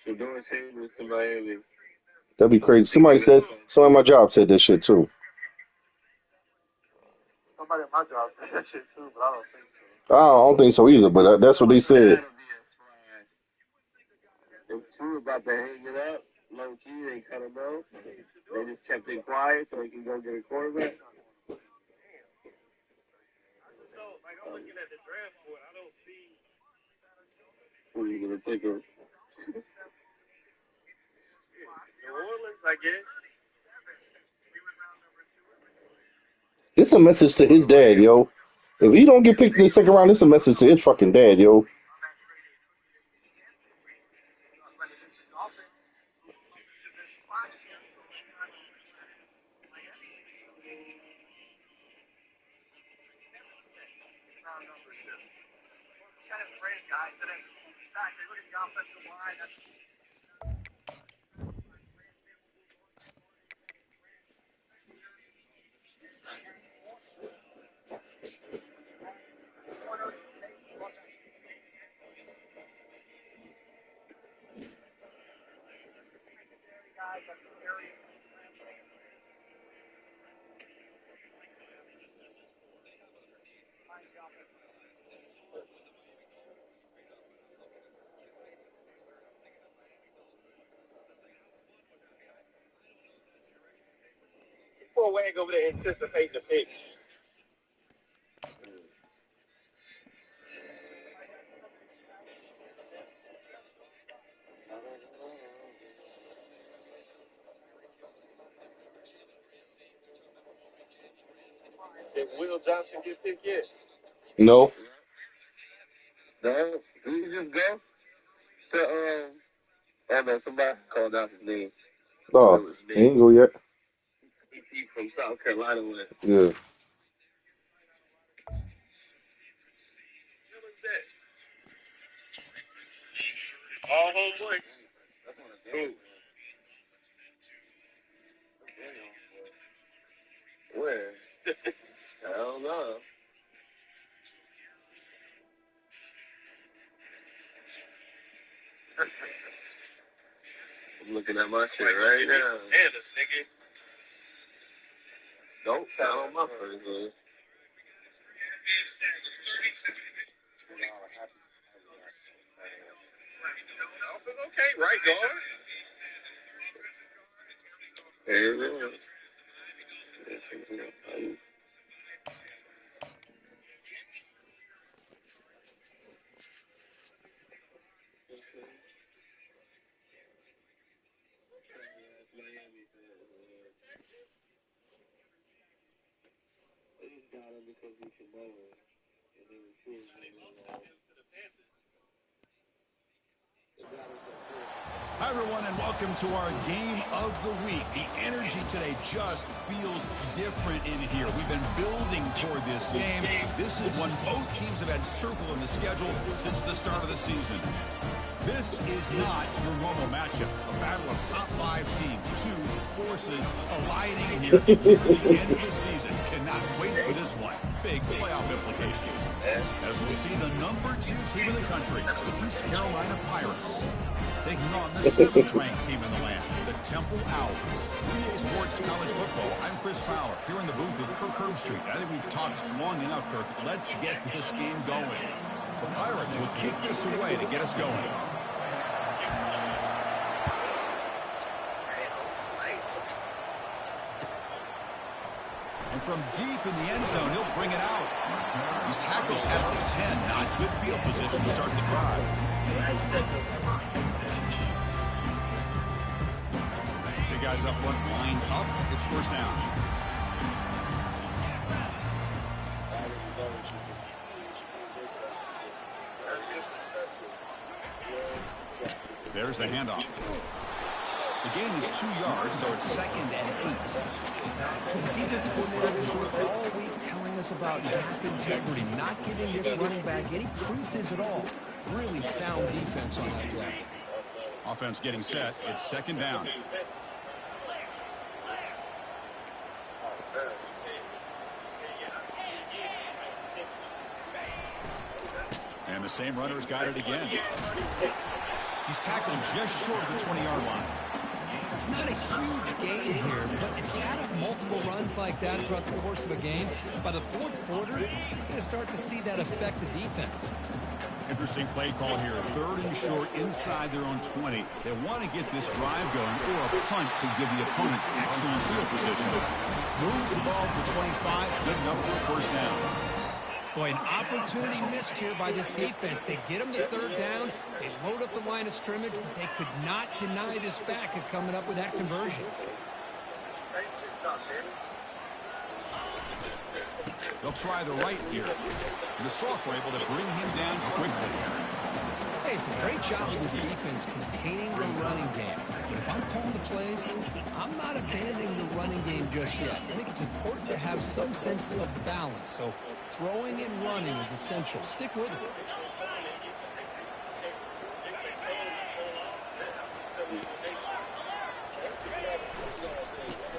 The door chambers to Miami. That'd be crazy. Somebody at my job said this shit too. Somebody at my job said that shit too, but I don't think I don't think so either, but that's what they said. If two about to hang it up, low key, they cut him off. They just kept it quiet so they can go get a quarterback. I'm looking at the draft board. I don't see. Who are you gonna pick up? New Orleans, I guess. This a message to his dad, yo. If he don't get picked in the second round, this a message to his fucking dad, yo. Poor Wag over there anticipating the pick. Did Will Johnson get picked yet? No. No, he just go to oh no, somebody called out his name. Oh, he ain't go yet. He's from South Carolina with. Yeah. All homeboy. Who? Where? I don't know. I'm looking at my shit right now. Bananas, nigga. Don't count on my first list. Dolphins okay, right guard. There it is. Hi, everyone, and welcome to our game of the week. The energy today just feels different in here. We've been building toward this game. This is one both teams have had circled on the schedule since the start of the season. This is not your normal matchup. A battle of top five teams, two forces aligning here for the end of the season. Cannot wait for this one. Big playoff implications. As we'll see the number 2 team in the country, the East Carolina Pirates, taking on the 7th-ranked team in the land, the Temple Owls. EA Sports College Football, I'm Chris Fowler, here in the booth with Kirk Herbstreit. I think we've talked long enough, Kirk. Let's get this game going. The Pirates will kick this away to get us going. And from deep in the end zone, he'll bring it out. He's tackled at the 10. Not good field position to start the drive. Big guys up front, line up. It's first down. There's the handoff. The gain is 2 yards, so it's 2nd and 8. The defensive coordinator this week all week telling us about gap integrity, not giving this running back any creases at all. Really sound defense on that play. Offense getting set. It's 2nd down. And the same runner's got it again. He's tackled just short of the 20-yard line. It's not a huge gain here, but if you add up multiple runs like that throughout the course of a game, by the fourth quarter, you're going to start to see that affect the defense. Interesting play call here. 3rd and short inside their own 20. They want to get this drive going, or a punt could give the opponents excellent field position. Moves the ball to the 25, good enough for a 1st down. Boy, an opportunity missed here by this defense. They get them to 3rd down. They load up the line of scrimmage, but they could not deny this back of coming up with that conversion. They'll try the right here. The Soft were able to bring him down quickly. Hey, it's a great job of this defense containing the running game. But if I'm calling the plays, I'm not abandoning the running game just yet. I think it's important to have some sense of balance. So throwing and running is essential. Stick with it.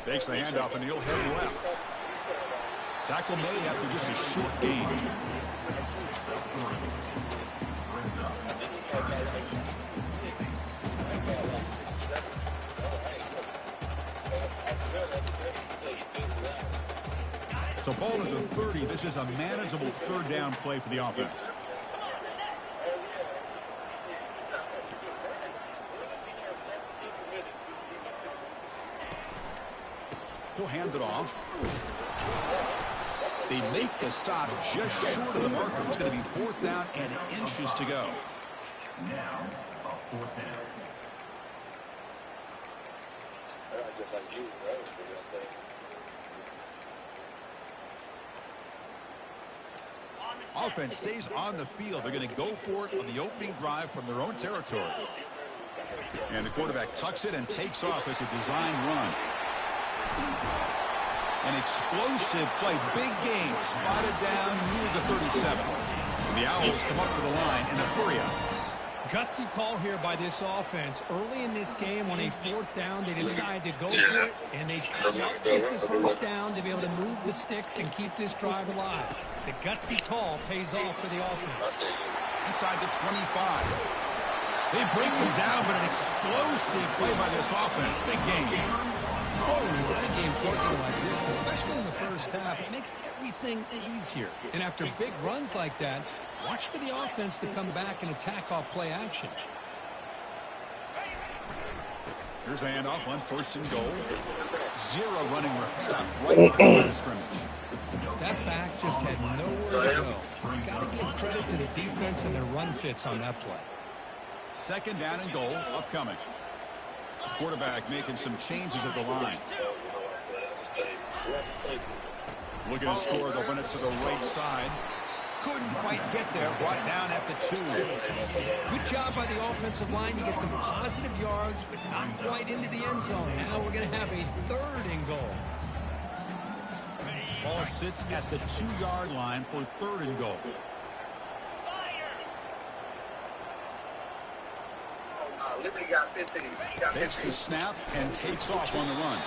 Takes the handoff and he'll head left. Tackle made after just a short gain. So ball to the 30. This is a manageable 3rd down play for the offense. He'll hand it off. They make the stop just short of the marker. It's going to be 4th down and inches to go. Now, 4th down. Offense stays on the field. They're going to go for it on the opening drive from their own territory. And the quarterback tucks it and takes off as a design run. An explosive play. Big game. Spotted down near the 37. And the Owls come up to the line in a hurry up. Gutsy call here by this offense. Early in this game on a 4th down, they decide to go for it, and they come up with the 1st down to be able to move the sticks and keep this drive alive. The gutsy call pays off for the offense. Inside the 25. They bring him down, but an explosive play by this offense. Big game. Oh, running game's working like this, especially in the 1st half. It makes everything easier. And after big runs like that, watch for the offense to come back and attack off play action. Here's the handoff on 1st and goal. 0 running room. Stop right at the line of scrimmage. That back just had nowhere to go. Got to give credit to the defense and their run fits on that play. 2nd down and goal upcoming. Quarterback making some changes at the line. Looking to score. They'll run it to the right side. Couldn't quite get there. Brought down at the 2. Good job by the offensive line. You get some positive yards, but not quite into the end zone. Now we're going to have a 3rd and goal. Ball sits at the 2-yard line for 3rd and goal. Liberty got 15. Takes the snap and takes off on the run.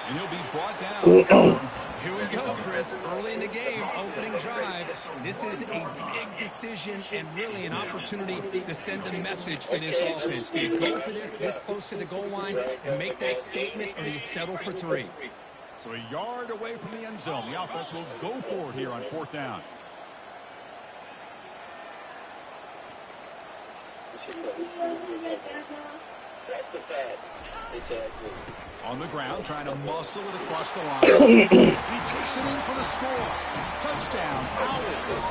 And he'll be brought down. Here we go, Chris. Early in the game, opening drive. This is a big decision and really an opportunity to send a message for this offense. Do you go for this close to the goal line and make that statement, or do you settle for 3? So a yard away from the end zone. The offense will go for it here on 4th down. On the ground, trying to muscle it across the line. He takes it in for the score. Touchdown, Owls.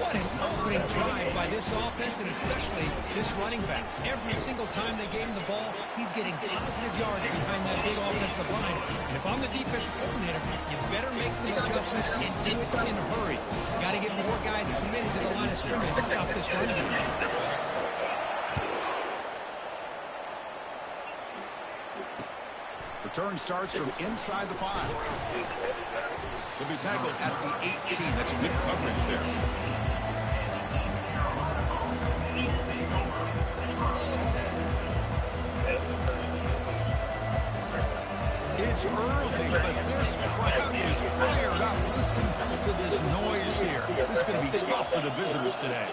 What an opening drive by this offense, and especially this running back. Every single time they gave him the ball, he's getting positive yards behind that big offensive line. And if I'm the defensive coordinator, you better make some adjustments and do it in a hurry. You got to get more guys committed to the line of scrimmage to stop this run game. Return starts from inside the 5. He'll be tackled at the 18. That's a good coverage there. It's early, but this crowd is fired up. Listen to this noise here. This is going to be tough for the visitors today.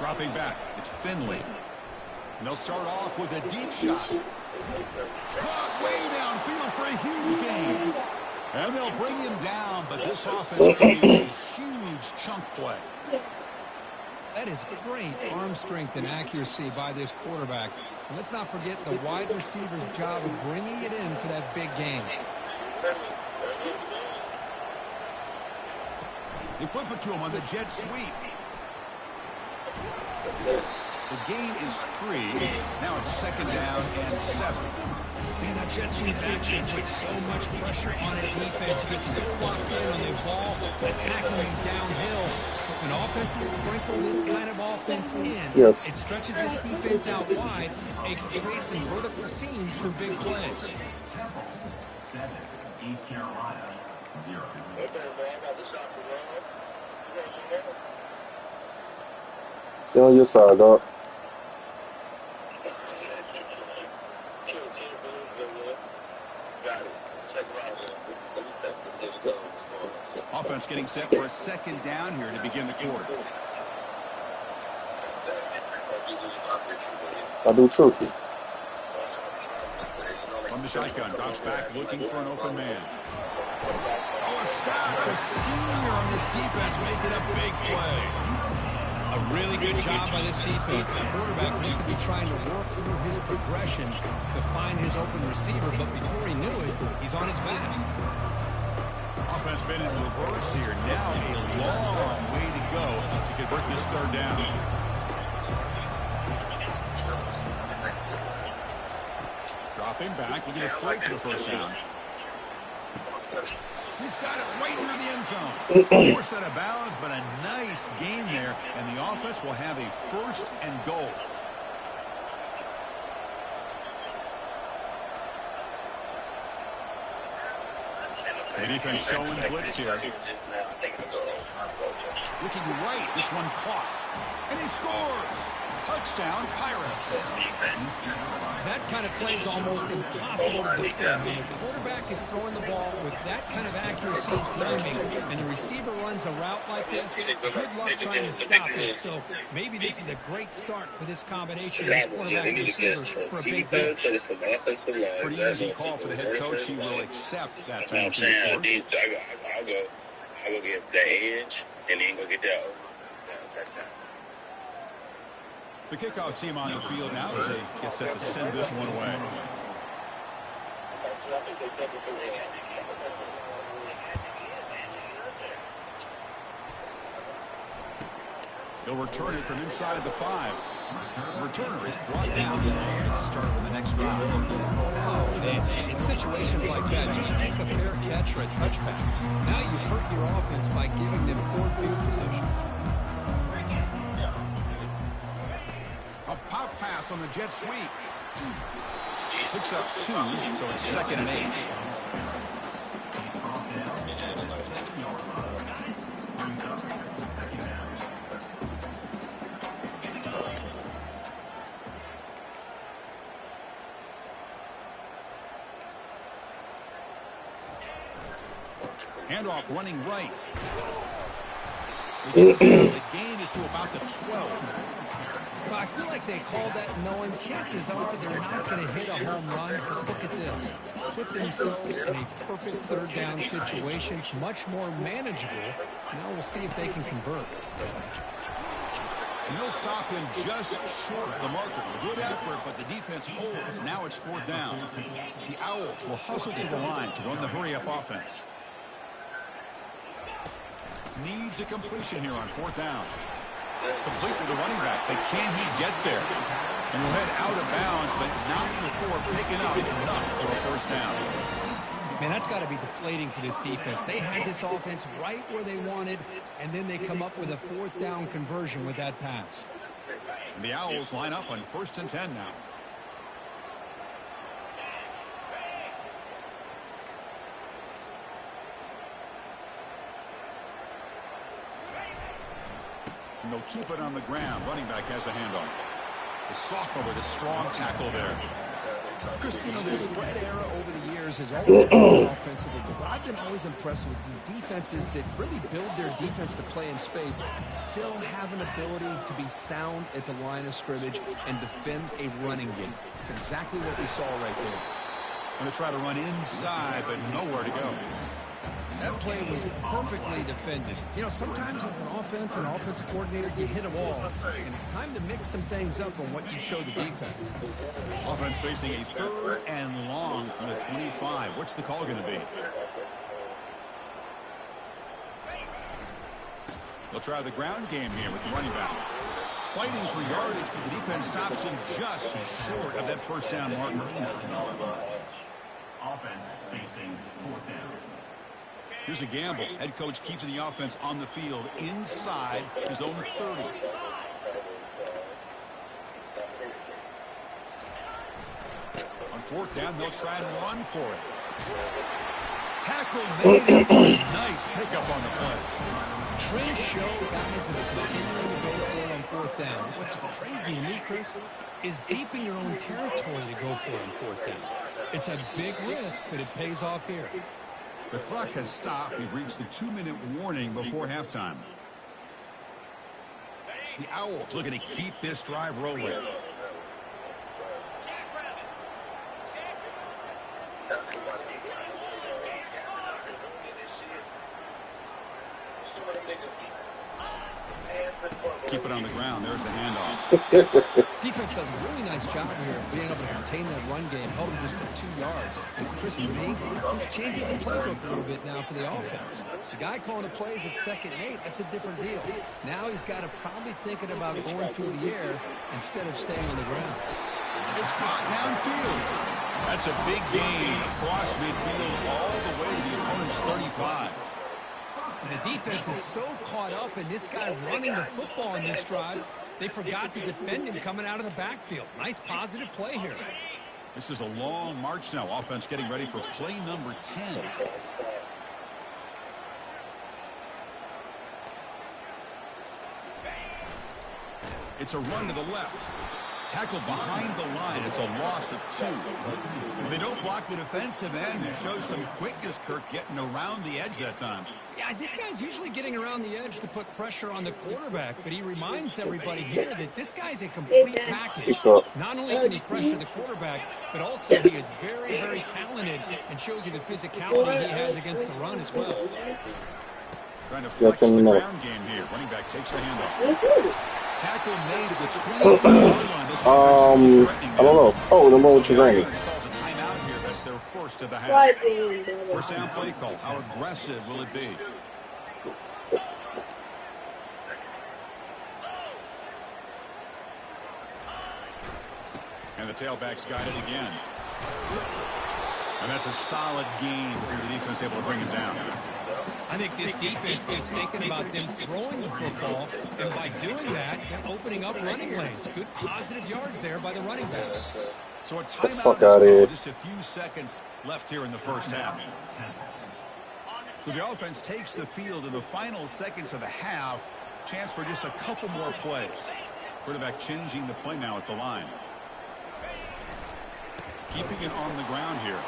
Dropping back, it's Finley. And they'll start off with a deep shot. Caught way downfield for a huge gain. And they'll bring him down, but this offense creates a huge chunk play. That is great arm strength and accuracy by this quarterback. And let's not forget the wide receiver's job of bringing it in for that big gain. They flip it to him on the jet sweep. The gain is 3. Now it's 2nd down and 7. Man, that jet sweep action puts so much pressure on a defense. You get so locked in on the ball, attacking you downhill. But when offenses sprinkle this kind of offense in, it stretches this defense out wide. It can create some vertical seams for big plays. Temple 7, East Carolina 0. Stay on your side, dog. Offense getting set for a 2nd down here to begin the quarter. I do too. From the shotgun, drops back looking for an open man. Oh, a sack. The senior on this defense making a big play. A really good job by this defense. The quarterback looked to be trying to work through his progressions to find his open receiver, but before he knew it, he's on his back. Offense been in reverse here. Now a long way to go to convert this 3rd down. Dropping back, looking to throw for the 1st down. He's got it right near the end zone. Force out of bounds, but a nice gain there, and the offense will have a 1st and goal. The defense showing blitz here. Looking right, this one caught. And he scores! Touchdown, Pirates. That kind of play is almost impossible to defend. When the quarterback is throwing the ball with that kind of accuracy and timing, and the receiver runs a route like this, good luck trying to stop it. So maybe this is a great start for this combination, this quarterback and receiver, for a big day. Pretty easy call for the head coach. He will accept that penalty, of course. I'll go get the edge and then go get that. The kickoff team on the field now as they get set to send this one away. He'll return it from inside the 5. Returner is brought down. Makes a start with the next drive. Oh, man. In situations like that, just take a fair catch or a touchback. Now you've hurt your offense by giving them poor field position. A pop pass on the jet sweep. Picks up 2, so it's 2nd and 8. Handoff running right. The gain is to about the 12. Well, I feel like they called that knowing chances are they're not going to hit a home run, but look at this. Put themselves in a perfect 3rd down situation. It's much more manageable. Now we'll see if they can convert. And they'll stop him just short of the marker. Good effort, but the defense holds. Now it's 4th down. The Owls will hustle to the line to run the hurry-up offense. Needs a completion here on 4th down. Complete with the running back, but can he get there? And he'll head out of bounds, but not before picking up enough for a 1st down. Man, that's got to be deflating for this defense. They had this offense right where they wanted, and then they come up with a 4th down conversion with that pass. And the Owls line up on 1st and 10 now. And they'll keep it on the ground. Running back has the handoff. The sophomore with a strong tackle there. Chris, the spread era over the years has always been offensively, but what I've been always impressed with the defenses that really build their defense to play in space still have an ability to be sound at the line of scrimmage and defend a running game. It's exactly what we saw right there. Going to try to run inside, but nowhere to go. That play was perfectly defended. Sometimes as an offensive coordinator, you hit a wall, and it's time to mix some things up on what you show the defense. Offense facing a 3rd and long from the 25. What's the call going to be? They'll try the ground game here with the running back. Fighting for yardage, but the defense stops him just short of that first down marker. Offense facing 4th down. Here's a gamble. Head coach keeping the offense on the field inside his own 30. On 4th down, they'll try and run for it. Tackle made. Nice pickup on the play. Trends show guys that are continuing to go for it on 4th down. What's crazy to me, Chris, is deep in your own territory to go for it on 4th down. It's a big risk, but it pays off here. The clock has stopped. We've reached the 2-minute warning before halftime. The Owls looking to keep this drive rolling. Keep it on the ground. There's the handoff. Defense does a really nice job here of being able to contain that run game, held him just for 2 yards. So Chris, to me, this changes the playbook a little bit now for the offense. The guy calling the plays at 2nd and 8, that's a different deal. Now he's got to probably thinking about going through the air instead of staying on the ground. It's caught downfield. That's a big gain across midfield all the way to the opponent's 35. The defense is so caught up in this guy running the football in this drive, they forgot to defend him coming out of the backfield. Nice positive play here. This is a long march now. Offense getting ready for play number 10. It's a run to the left. Tackled behind the line. It's a loss of 2. When they don't block the defensive end, it shows some quickness, Kirk, getting around the edge that time. Yeah, this guy's usually getting around the edge to put pressure on the quarterback, but he reminds everybody here that this guy's a complete package. Not only can he pressure the quarterback, but also he is very, very talented and shows you the physicality he has against the run as well. Trying to flex the ground game here. Running back takes the handoff. Tackle made at the 25-yard line. I don't know. Oh, the one with your ring. Calls a timeout here. That's their first of the half. First down play call. How aggressive will it be? And the tailback's got it again. And that's a solid gain for the defense able to bring him down. I think this defense keeps thinking about them throwing the football, and by doing that, they're opening up running lanes. Good positive yards there by the running back. So a timeout is called. Just a few seconds left here in the first half. So the offense takes the field in the final seconds of the half. Chance for just a couple more plays. Quarterback changing the play now at the line. Keeping it on the ground here.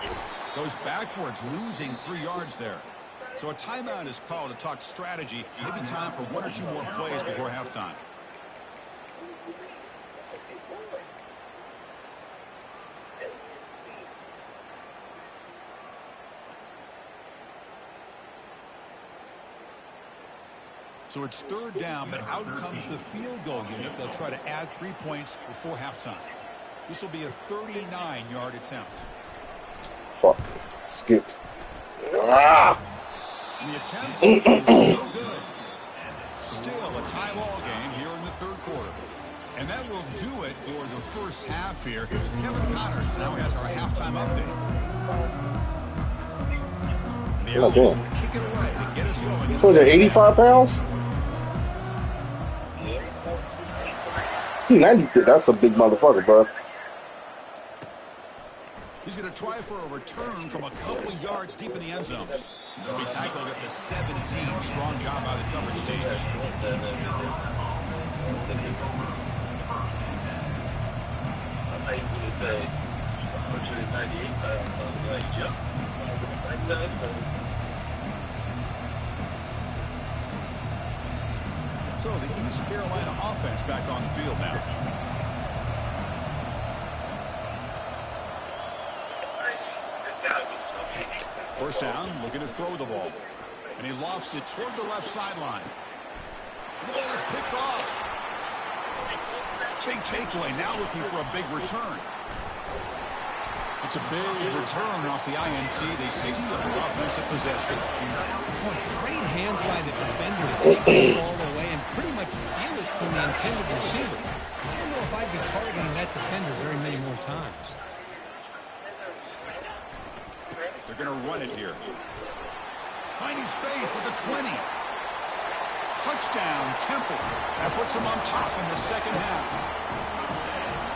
Goes backwards, losing 3 yards there. So a timeout is called to talk strategy. Maybe time for 1 or 2 more plays before halftime. So it's 3rd down, but out comes the field goal unit. They'll try to add 3 points before halftime. This will be a 39-yard attempt. Fuck. Skipped. Ah! And the attempt is no good. Still a tie ball game here in the 3rd quarter. And that will do it for the first half here. Kevin Connors now has our halftime update. The Owls will kick it away to get us going. So they're 85 pounds? 90, that's a big motherfucker, bro. He's going to try for a return from a couple of yards deep in the end zone. He'll be tackled at the 17. Strong job by the coverage team. So the East Carolina offense back on the field now. First down, looking to throw the ball. And he lofts it toward the left sideline. The ball is picked off. Big takeaway, now looking for a big return. It's a big return off the INT. They steal the offensive possession. Boy, great hands by the defender to take the ball away and pretty much steal it from the intended receiver. I don't know if I'd be targeting that defender very many more times. They're going to run it here. Finding space at the 20. Touchdown, Temple. That puts them on top in the second half.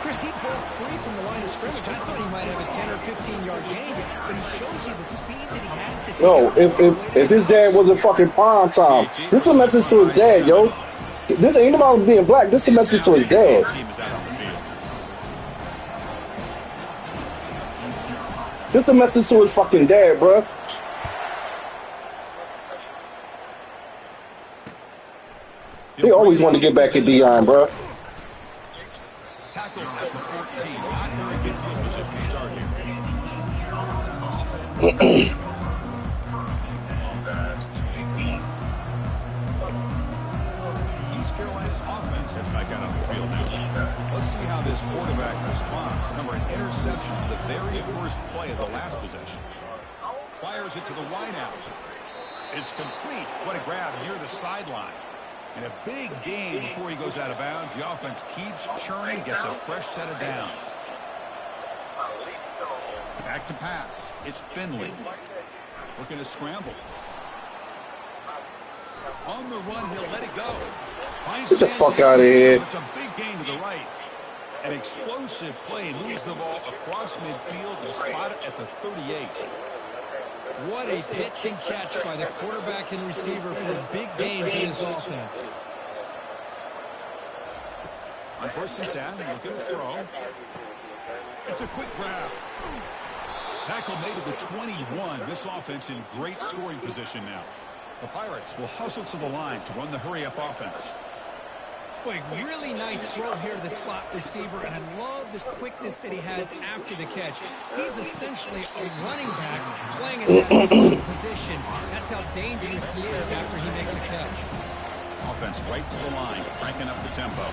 Chris, he broke free from the line of scrimmage. I thought he might have a 10 or 15-yard gain, but he shows you the speed that he has to take. No, if his dad wasn't fucking prime time, this is a message to his dad, yo. This ain't about being black. This is a message to his dad. This is a message to his fucking dad, bro. They always want to get back at Deion, bro. Tackle at the 14. Not very good field position to start here. East Carolina's offense has back out on the field now. Let's see how this quarterback responds. Remember, an interception to the very first play of the last possession. Fires it to the wideout. It's complete. What a grab near the sideline. And a big gain before he goes out of bounds. The offense keeps churning, gets a fresh set of downs. Back to pass. It's Finley. Looking to scramble. On the run, he'll let it go. Get the fuck out of here. It's a big gain to the right. An explosive play. Moves the ball across midfield and spot it at the 38. What a pitch and catch by the quarterback and receiver for a big gain for this offense. On 1st and 10, looking to throw. It's a quick grab. Tackle made at the 21. This offense in great scoring position now. The Pirates will hustle to the line to run the hurry-up offense. Boy, really nice throw here to the slot receiver, and I love the quickness that he has after the catch. He's essentially a running back playing in that slot position. That's how dangerous he is after he makes a catch. Offense right to the line, cranking up the tempo.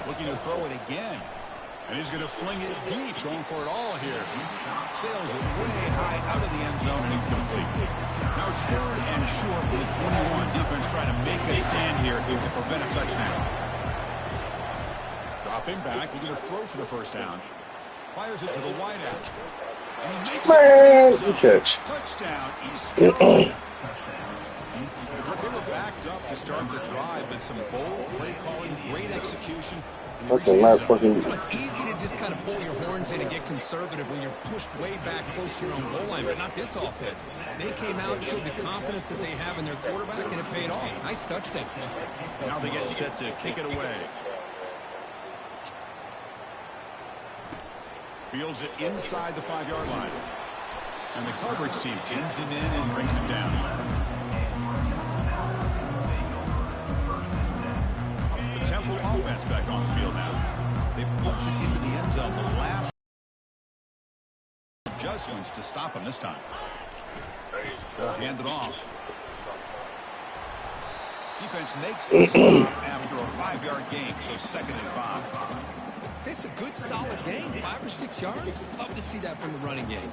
Looking to throw it again. And he's going to fling it deep, going for it all here. Sails it way high out of the end zone and incomplete. Now it's 3rd and short with the 21. Defense trying to make a stand here to prevent a touchdown. Dropping back, looking to throw for the first down. Fires it to the wideout. And he makes it. Catch. Touchdown, East Carolina. But they were backed up to start the drive, but some bold play calling, great execution. It's easy to just kind of pull your horns in and get conservative when you're pushed way back close to your own goal line, but not this offense. They came out, showed the confidence that they have in their quarterback, and it paid off. Nice touchdown. Now they get set to kick it away. Fields it inside the 5-yard line. And the coverage team pins him in and brings him down. Temple offense back on the field now. They punch it into the end zone. The last adjustments to stop him this time. They'll hand it off. Defense makes the stop after a 5-yard gain, so 2nd and 5. It's a good, solid gain, 5 or 6 yards. Love to see that from the running game.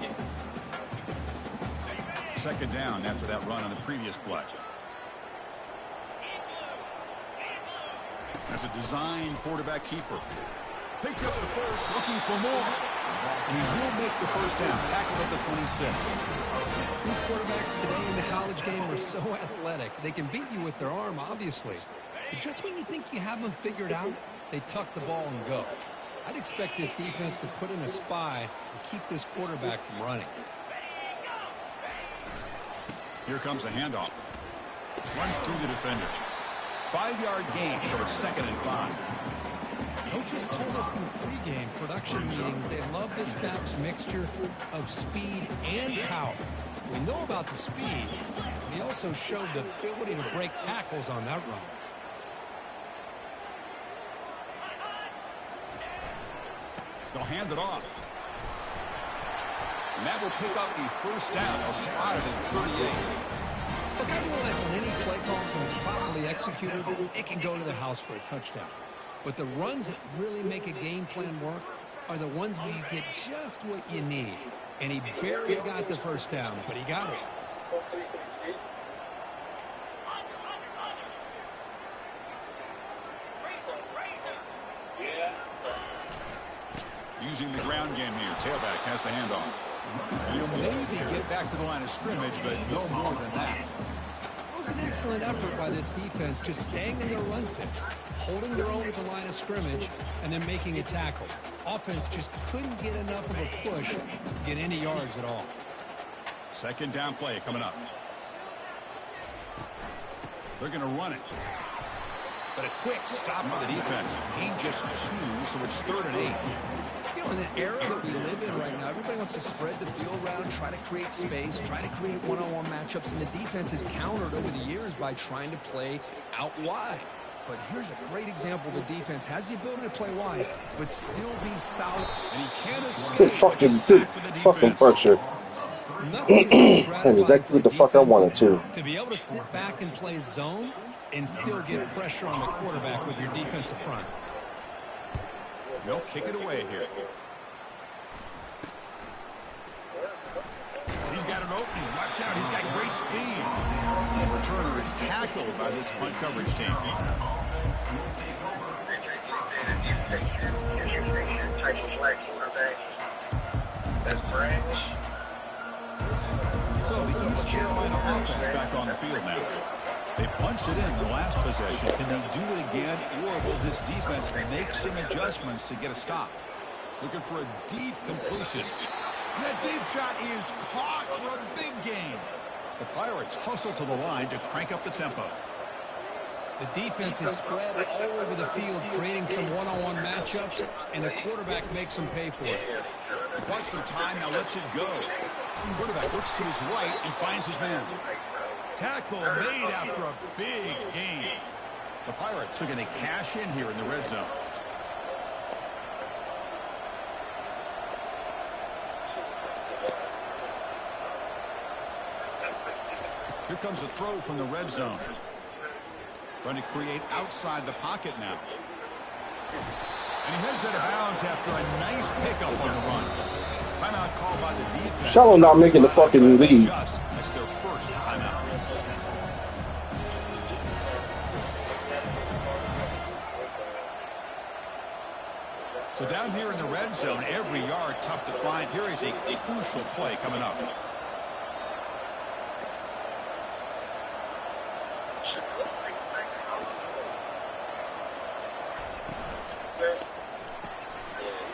2nd down after that run on the previous play. That's a design quarterback keeper. Picks up the first, looking for more. And he will make the first down. Tackled at the 26. These quarterbacks today in the college game are so athletic. They can beat you with their arm, obviously. But just when you think you have them figured out, they tuck the ball and go. I'd expect this defense to put in a spy to keep this quarterback from running. Here comes a handoff. Runs through the defender. 5-yard gain, so it's 2nd and 5. Coaches told us in the pregame production meetings they love this back's mixture of speed and power. We know about the speed, but he also showed the ability to break tackles on that run. They'll hand it off. And that will pick up the first down. They'll spot it at 38. Look, I realize on any play call, when it's properly executed, it can go to the house for a touchdown. But the runs that really make a game plan work are the ones where you get just what you need. And he barely got the first down, but he got it. Using the ground game here. Tailback has the handoff. He'll maybe get back to the line of scrimmage, but no more than that. It was an excellent effort by this defense, just staying in their run fix, holding their own at the line of scrimmage, and then making a tackle. Offense just couldn't get enough of a push to get any yards at all. Second down play coming up. They're going to run it. But a quick stop by the defense. Gain just 2, so it's 3rd and 8. You know, in the era that we live in right now, everybody wants to spread the field around, try to create space, try to create one-on-one matchups, and the defense has countered over the years by trying to play out wide. But here's a great example. The defense has the ability to play wide, but still be solid. And he can't escape. Good fucking pressure. And exactly what the fuck I wanted to be able to sit back and play zone and still get pressure on the quarterback with your defensive front. They'll kick it away here. He's got an opening. Watch out. He's got great speed. The returner is tackled by this punt coverage team. That's Branch. So the East Carolina offense back on the field now. They punched it in the last possession. Can they do it again, or will this defense make some adjustments to get a stop? Looking for a deep completion. That deep shot is caught for a big gain. The Pirates hustle to the line to crank up the tempo. The defense is spread all over the field, creating some one-on-one matchups, and the quarterback makes them pay for it. Bought some time, now lets it go. The quarterback looks to his right and finds his man. Tackle made after a big gain. The Pirates are going to cash in here in the red zone. Here comes a throw from the red zone. Trying to create outside the pocket now. And he heads out of bounds after a nice pickup on the run. Timeout called by the defense. Shallow not making the fucking lead. That's their first timeout. So down here in the red zone, every yard tough to find. Here is a crucial play coming up.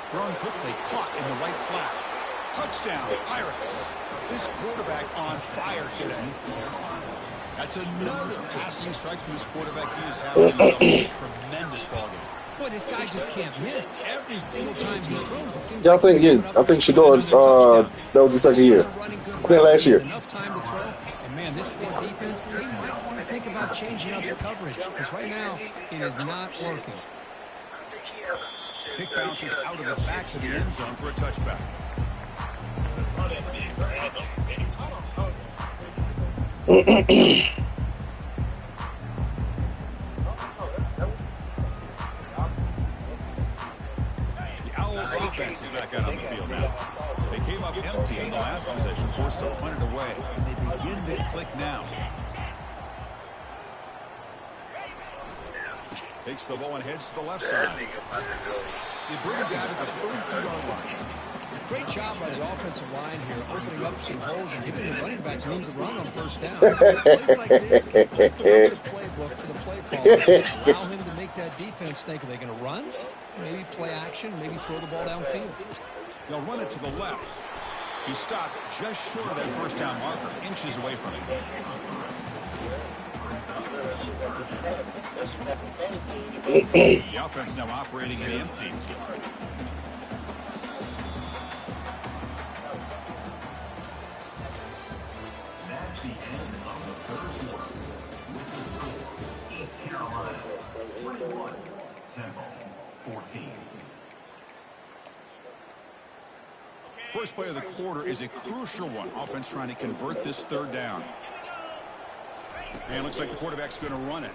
Thrown quickly, caught in the right flat. Touchdown, Pirates. This quarterback on fire today. That's another passing strike from this quarterback. He is having himself a tremendous ballgame. Boy, this guy just can't miss every single time he throws. It seems Yeah, I think again. I think she go. That was the second year. I think last year. Enough time to throw, and man, this poor defense, they might want to think about changing up the coverage because right now it is not working. Kick bounces out of the back of the end zone for a touchback. The Owls offense is back out on the field now. They came up empty in the last possession, forced to punt it away, and they begin to click now. Takes the ball and heads to the left side. They bring it down to the 32-yard line. Great job by the offensive line here, opening up some holes and giving the running back room to run on first down. Plays like this can flip the playbook for the play caller. Allow him to make that defense think, are they going to run? Maybe play action, maybe throw the ball downfield. They'll run it to the left. He stopped just short of that first down marker, inches away from it. The offense now operating at empty. That's the end of the third quarter. With the score, East Carolina 21, Temple 14. First play of the quarter is a crucial one. Offense trying to convert this third down. And looks like the quarterback's going to run it.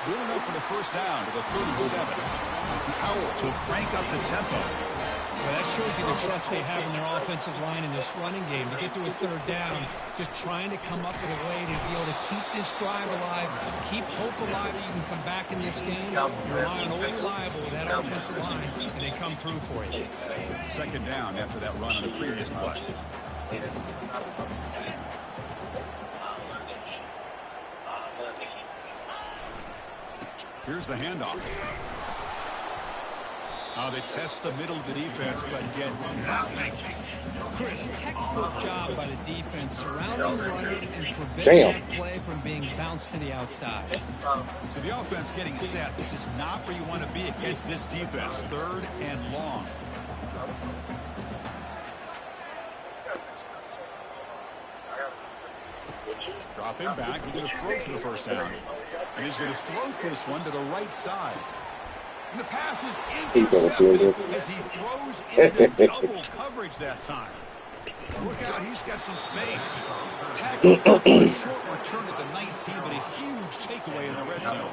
Good enough for the first down to the 37. The Owls will crank up the tempo. Well, that shows you the trust they have in their offensive line in this running game to get to a third down, just trying to come up with a way to be able to keep this drive alive, keep hope alive that you can come back in this game. You rely on old reliable with that offensive line, and they come through for you. Second down after that run on the previous play. Here's the handoff. They test the middle of the defense, but get nothing. Chris, textbook job by the defense, surrounding the runner and preventing that play from being bounced to the outside. So the offense getting set. This is not where you want to be against this defense. Third and long. Drop him back. We're going to throw for the first down. And he's going to float this one to the right side. And the pass is intercepted as he throws into double coverage that time. Look out, he's got some space. Tackle for a short return at the 19, but a huge takeaway in the red zone.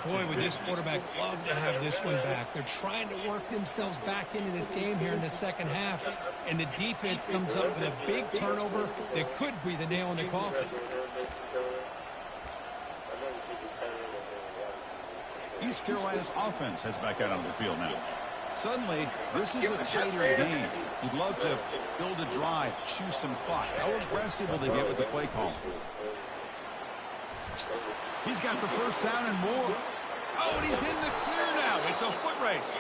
Boy, would this quarterback love to have this one back. They're trying to work themselves back into this game here in the second half, and the defense comes up with a big turnover that could be the nail in the coffin. East Carolina's offense has back out on the field now. Suddenly, this is a tighter game. You'd love to build a drive, choose some clock. How aggressive will they get with the play call? He's got the first down and more. Oh, and he's in the clear now. It's a foot race.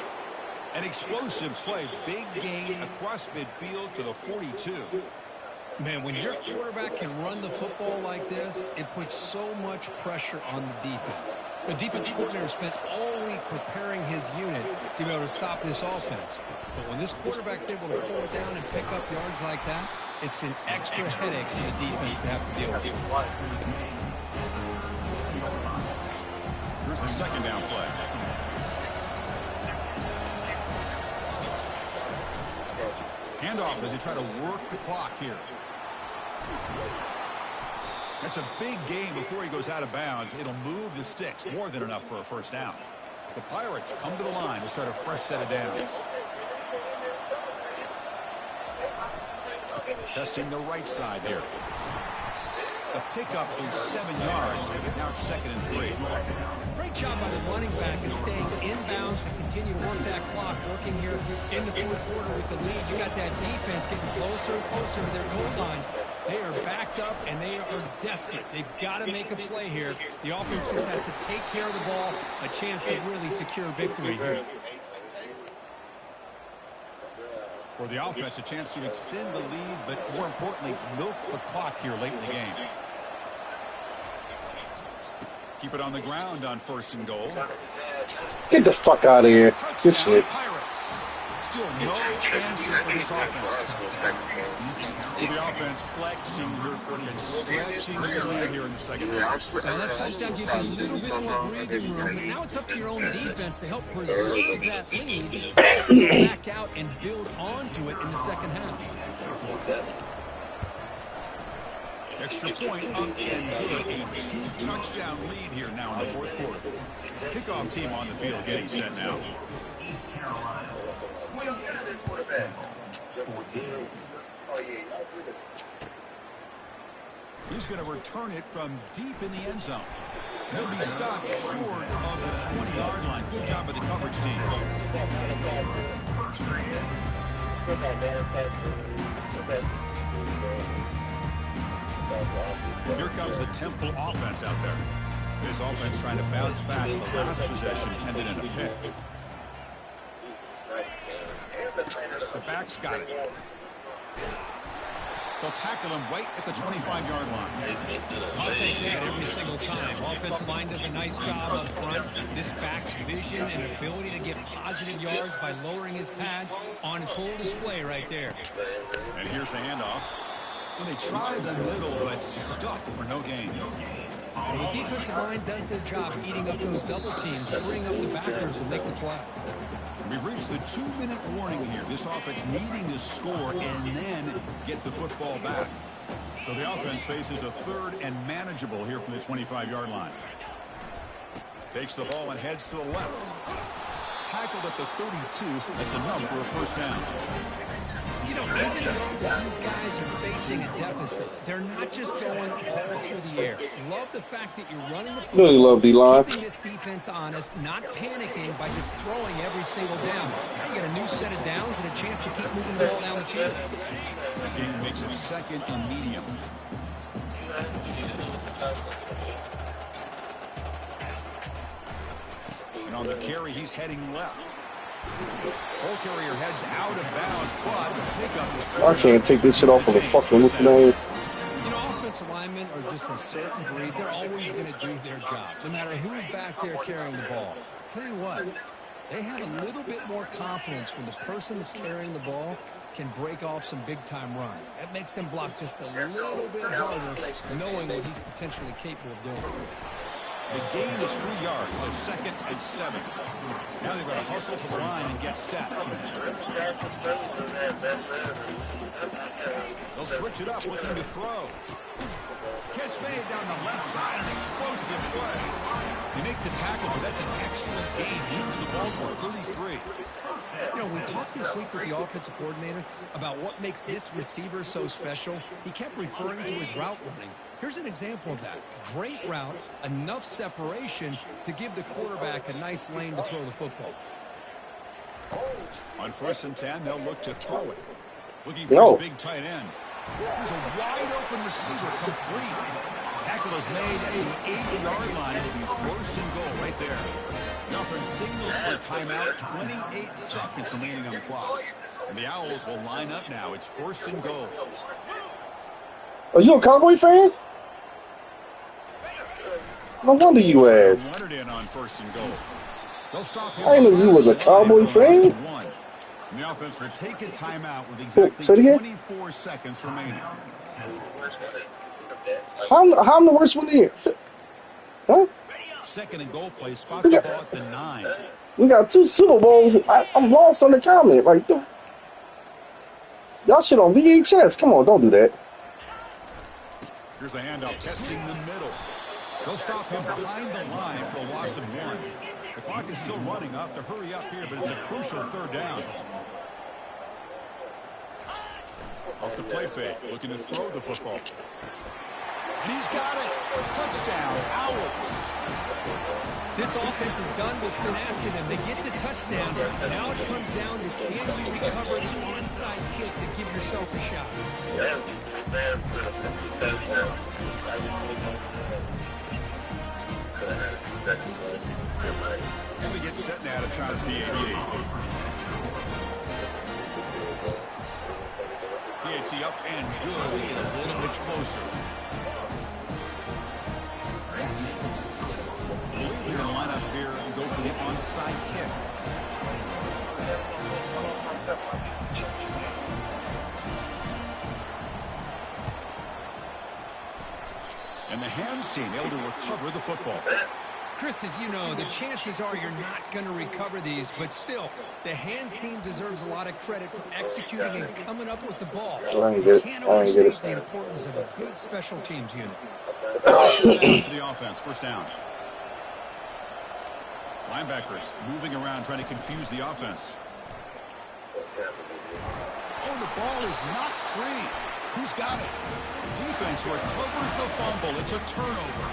An explosive play. Big gain across midfield to the 42. Man, when your quarterback can run the football like this, it puts so much pressure on the defense. The defense coordinator spent all week preparing his unit to be able to stop this offense. But when this quarterback's able to pull it down and pick up yards like that, it's an extra headache for the defense to have to deal with. Here's the second down play. Handoff as they try to work the clock here. That's a big gain before he goes out of bounds. It'll move the sticks. More than enough for a first down. The Pirates come to the line to start a fresh set of downs. Testing the right side here. The pickup is 7 yards. Now it's 2nd and 3. Great job by the running back of staying inbounds to continue to work that clock, working here in the fourth quarter with the lead. You got that defense getting closer and closer to their goal line. They are backed up, and they are desperate. They've got to make a play here. The offense just has to take care of the ball, a chance to really secure victory here. For the offense, a chance to extend the lead, but more importantly, milk the clock here late in the game. Keep it on the ground on 1st and goal. Get the fuck out of here. Good shit. Pirates. Still no answer for this offense. So the offense flexing and stretching the lead here in the second half. Now that touchdown gives you a little bit more breathing room, but now it's up to your own defense to help preserve that lead, back out and build onto it in the second half. Extra point up and good. A 2-touchdown lead here now in the fourth quarter. Kickoff team on the field getting set now. East Carolina 14. He's going to return it from deep in the end zone. He'll be stopped short of the 20-yard line. Good job by the coverage team. Here comes the Temple offense out there. This offense trying to bounce back in the last possession, ended in a pick. The back's got it. They'll tackle him right at the 25-yard line. I'll take that every single time. Offensive line does a nice job up front. This back's vision and ability to get positive yards by lowering his pads on full display right there. And here's the handoff. Well, they try the middle, but stuck for no gain. And the defensive line does their job eating up those double teams, freeing up the backers to make the play. We've reached the 2-minute warning here. This offense needing to score and then get the football back. So the offense faces a 3rd and manageable here from the 25-yard line. Takes the ball and heads to the left. Tackled at the 32. That's enough for a first down. You know, even though these guys are facing a deficit, they're not just going all through the air. Love the fact that you're running the football, Really love D-line. keeping this defense honest, not panicking by just throwing every single down. Now you got a new set of downs and a chance to keep moving the ball down the field. The game makes it 2nd and medium. And on the carry, he's heading left. Ball carrier heads out of bounds, but the pickup is... I can't take this shit off of the fucking what's the name? You know, offensive linemen are just a certain breed. They're always going to do their job, no matter who's back there carrying the ball. I'll tell you what, they have a little bit more confidence when the person that's carrying the ball can break off some big-time runs. That makes them block just a little bit harder, knowing what he's potentially capable of doing. The gain is 3 yards, so 2nd and 7. Now they've got to hustle to the line and get set. They'll switch it up, looking to throw. Catch made down the left side, an explosive play. They make the tackle, but that's an excellent gain. He moves the ball for 33. You know, we talked this week with the offensive coordinator about what makes this receiver so special. He kept referring to his route running. Here's an example of that. Great route, enough separation to give the quarterback a nice lane to throw the football. On 1st and 10, they'll look to throw it. Looking for his big tight end. Here's a wide-open receiver, complete. Tackle is made at the 8-yard line. It'll be 1st and goal right there. The offense signals for a timeout. 28 seconds remaining on the clock. And the Owls will line up now. It's 1st and goal. Are you a Cowboy fan? No wonder you asked. Leonard in on 1st and goal. They'll stop him. I didn't know you was a Cowboy fan. And the offense will take a timeout with exactly 24 seconds remaining. How in the worst one here? Huh? 2nd and goal play. Spot the ball at the 9. We got 2 Super Bowls. I'm lost on the comment. Like, y'all shit on VHS. Come on, don't do that. Here's the handoff, testing the middle. They'll stop him behind the line for a loss of 1. The clock is still running. Off to hurry up here, but it's a crucial 3rd down. Off the play fake, looking to throw the football. And he's got it. Touchdown, Owls. This offense has done what's been asked of them. They get the touchdown. Now it comes down to can you recover the onside kick to give yourself a shot. And we get set now to try the PAT. PAT up and good. They get a little bit closer. I believe they're going to line up here and go for the onside kick. And the hands team able to recover the football. Chris, as you know, the chances are you're not going to recover these, but still, the hands team deserves a lot of credit for executing and coming up with the ball. You can't overstate the importance of a good special teams unit. For the offense, 1st down. Linebackers moving around, trying to confuse the offense. Oh, the ball is not free. Who's got it? Defense recovers the fumble. It's a turnover.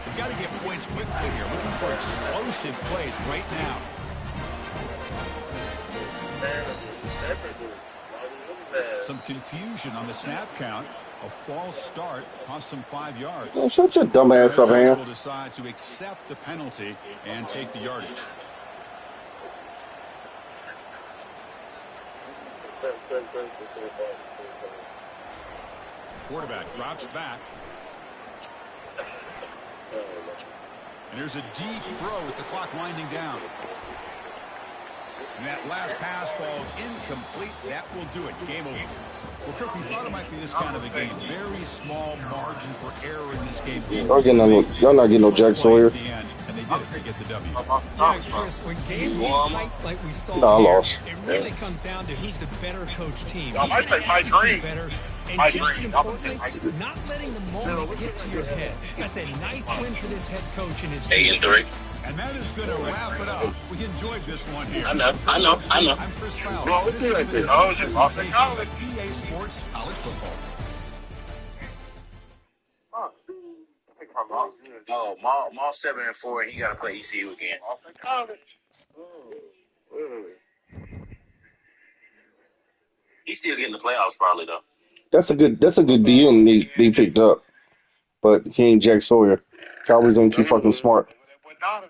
We've got to get points quickly here. Looking for explosive plays right now. Some confusion on the snap count. A false start cost them 5 yards. Oh, shut your dumb ass up, man. Will decide to accept the penalty and take the yardage. Quarterback drops back. And there's a deep throw with the clock winding down. And that last pass falls incomplete. That will do it. Game over. Well, Kirk, we thought it might be this kind of a game. Very small margin for error in this game. Y'all not getting no Jack Sawyer. And they did it to get the W. Yeah, Chris, when games get tight like we saw I here, lost. it really comes down to who's the better coach team. I Who's might going say to my execute dream. better, and My just as dream. importantly, not letting the moment get to your head. That's a nice win for this head coach and his team. 8-3. And that is going to wrap it up. We enjoyed this one here. I know. I'm Chris Fowler. Well, let's do that then. Oh, it's just Austin College. EA Sports College Football. Oh, Maul 7-4, and he got to play ECU again. Austin College. He's still getting the playoffs, probably though. That's a good DM they picked up, but he ain't Jack Sawyer. Cowboys ain't too fucking smart. When Donovan